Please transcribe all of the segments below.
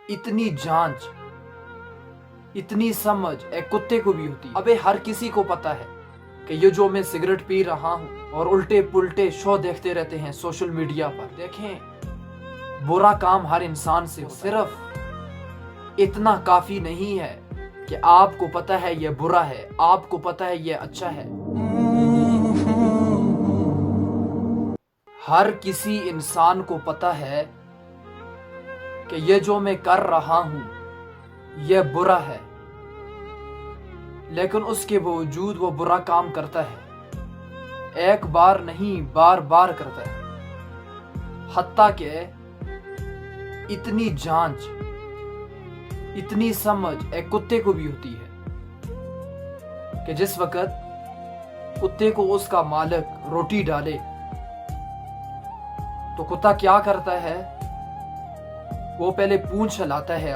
इतनी जांच, इतनी समझ एक कुत्ते को भी होती है। अबे हर किसी को पता है कि ये जो मैं सिगरेट पी रहा हूँ और उल्टे पुल्टे शो देखते रहते हैं सोशल मीडिया पर। देखें, बुरा काम हर इंसान से होता है। सिर्फ इतना काफी नहीं है कि आपको पता है ये बुरा है, आपको पता है ये अच्छा है। हर किसी इंसान को पता है कि ये जो मैं कर रहा हूं ये बुरा है, लेकिन उसके बावजूद वो बुरा काम करता है। एक बार नहीं, बार बार करता है। हत्ता के इतनी जांच, इतनी समझ एक कुत्ते को भी होती है कि जिस वक्त कुत्ते को उसका मालिक रोटी डाले तो कुत्ता क्या करता है, वो पहले पूंछ हिलाता है,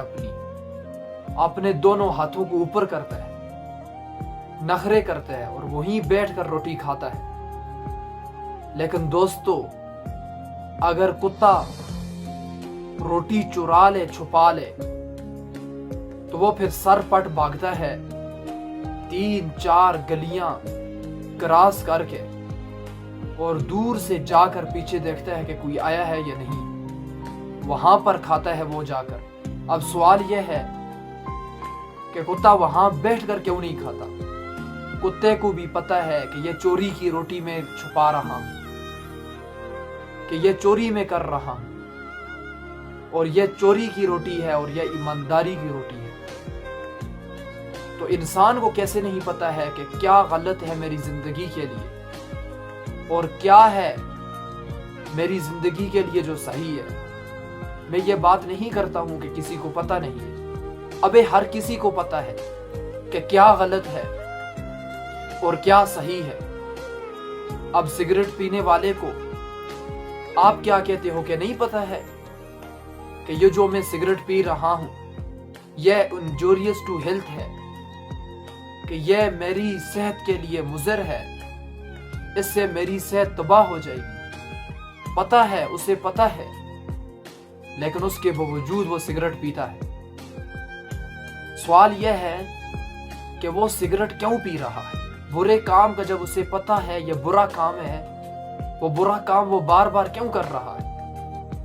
अपने दोनों हाथों को ऊपर करता है, नखरे करता है और वहीं बैठकर रोटी खाता है। लेकिन दोस्तों, अगर कुत्ता रोटी चुरा ले, छुपा ले, तो वो फिर सरपट भागता है 3-4 गलियां क्रॉस करके और दूर से जाकर पीछे देखता है कि कोई आया है या नहीं। वहां पर खाता है वो जाकर। अब सवाल यह है कि कुत्ता वहां बैठ कर क्यों नहीं खाता? कुत्ते को भी पता है कि ये चोरी की रोटी में छुपा रहा हूं, कि ये चोरी में कर रहा हूं और ये चोरी की रोटी है और ये ईमानदारी की रोटी है। तो इंसान को कैसे नहीं पता है कि क्या गलत है मेरी जिंदगी के लिए और क्या है मेरी जिंदगी के लिए जो सही है। मैं ये बात नहीं करता हूं कि किसी को पता नहीं है। अबे हर किसी को पता है कि क्या गलत है और क्या सही है। अब सिगरेट पीने वाले को आप क्या कहते हो कि नहीं पता है कि ये जो मैं सिगरेट पी रहा हूं यह इंजूरियस टू हेल्थ है, कि यह मेरी सेहत के लिए मुज़र है, इससे मेरी सेहत तबाह हो जाएगी। पता है, उसे पता है, लेकिन उसके बावजूद वो सिगरेट पीता है। सवाल यह है कि वो सिगरेट क्यों पी रहा है? बुरे काम का जब उसे पता है ये बुरा काम है, वो बुरा काम वो बार बार क्यों कर रहा है?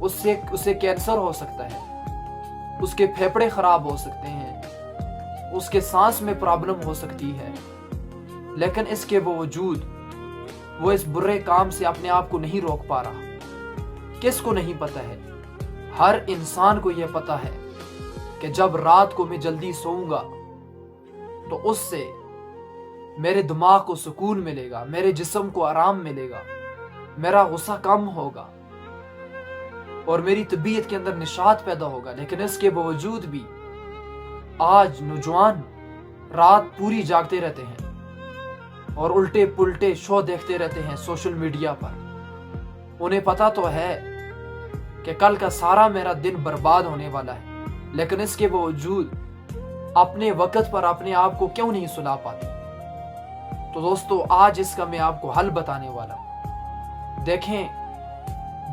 उसे कैंसर हो सकता है, उसके फेफड़े खराब हो सकते हैं, उसके सांस में प्रॉब्लम हो सकती है, लेकिन इसके बावजूद वो इस बुरे काम से अपने आप को नहीं रोक पा रहा। किसको नहीं पता है? हर इंसान को यह पता है कि जब रात को मैं जल्दी सोऊंगा तो उससे मेरे दिमाग को सुकून मिलेगा, मेरे जिस्म को आराम मिलेगा, मेरा गुस्सा कम होगा और मेरी तबीयत के अंदर निशात पैदा होगा। लेकिन इसके बावजूद भी आज नौजवान रात पूरी जागते रहते हैं और उल्टे पुल्टे शो देखते रहते हैं सोशल मीडिया पर। उन्हें पता तो है कि कल का सारा मेरा दिन बर्बाद होने वाला है, लेकिन इसके बावजूद अपने वक्त पर अपने आप को क्यों नहीं सुला पाते? तो दोस्तों, आज इसका मैं आपको हल बताने वाला हूं। देखें,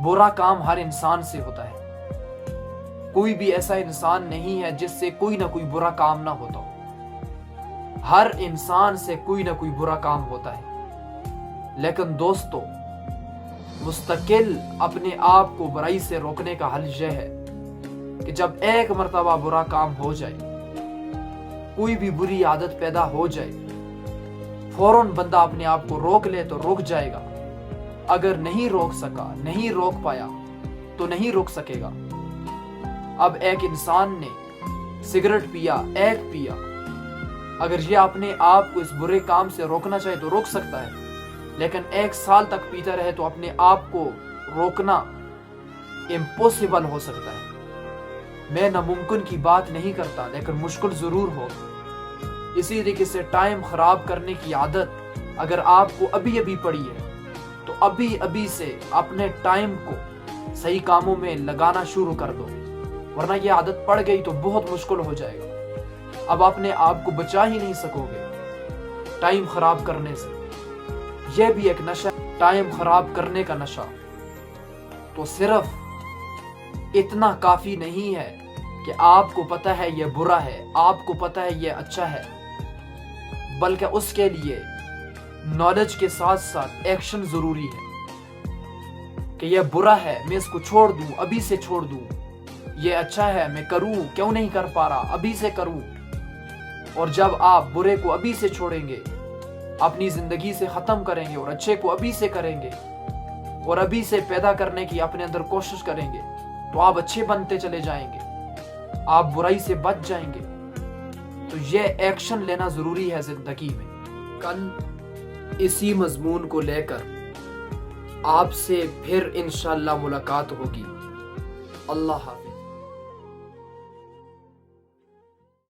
बुरा काम हर इंसान से होता है। कोई भी ऐसा इंसान नहीं है जिससे कोई ना कोई बुरा काम ना होता हो। हर इंसान से कोई ना कोई बुरा काम होता है। लेकिन दोस्तों, मुस्तकिल अपने आप को बुराई से रोकने का हल यह है कि जब एक मर्तबा बुरा काम हो जाए, कोई भी बुरी आदत पैदा हो जाए, फौरन बंदा अपने आप को रोक ले तो रुक जाएगा। अगर नहीं रोक सका, नहीं रोक पाया तो नहीं रुक सकेगा। अब एक इंसान ने सिगरेट पिया, एक पिया, अगर ये अपने आप को इस बुरे काम से रोकना चाहे तो रोक सकता है, लेकिन 1 साल तक पीता रहे तो अपने आप को रोकना इम्पॉसिबल हो सकता है। मैं नामुमकिन की बात नहीं करता, लेकिन मुश्किल जरूर हो। इसी तरीके से टाइम खराब करने की आदत अगर आपको अभी अभी पड़ी है तो अभी अभी से अपने टाइम को सही कामों में लगाना शुरू कर दो, वरना ये आदत पड़ गई तो बहुत मुश्किल हो जाएगा। अब अपने आप को बचा ही नहीं सकोगे टाइम खराब करने से। यह भी एक नशा, टाइम खराब करने का नशा। तो सिर्फ इतना काफी नहीं है کہ آپ کو پتہ ہے یہ برا ہے، آپ کو پتہ ہے یہ اچھا ہے، بلکہ اس کے لیے نالج کے ساتھ ساتھ ایکشن ضروری ہے کہ یہ برا ہے میں اس کو چھوڑ دوں، ابھی سے چھوڑ دوں، یہ اچھا ہے میں کروں، کیوں نہیں کر پا رہا، ابھی سے کروں۔ اور جب آپ برے کو ابھی سے چھوڑیں گے، اپنی زندگی سے ختم کریں گے اور اچھے کو ابھی سے کریں گے اور ابھی سے پیدا کرنے کی اپنے اندر کوشش کریں گے، تو آپ اچھے بنتے چلے جائیں گے، آپ برائی سے بچ جائیں گے۔ تو یہ ایکشن لینا ضروری ہے زندگی میں۔ کل اسی مضمون کو لے کر آپ سے پھر انشاءاللہ ملاقات ہوگی۔ اللہ حافظ۔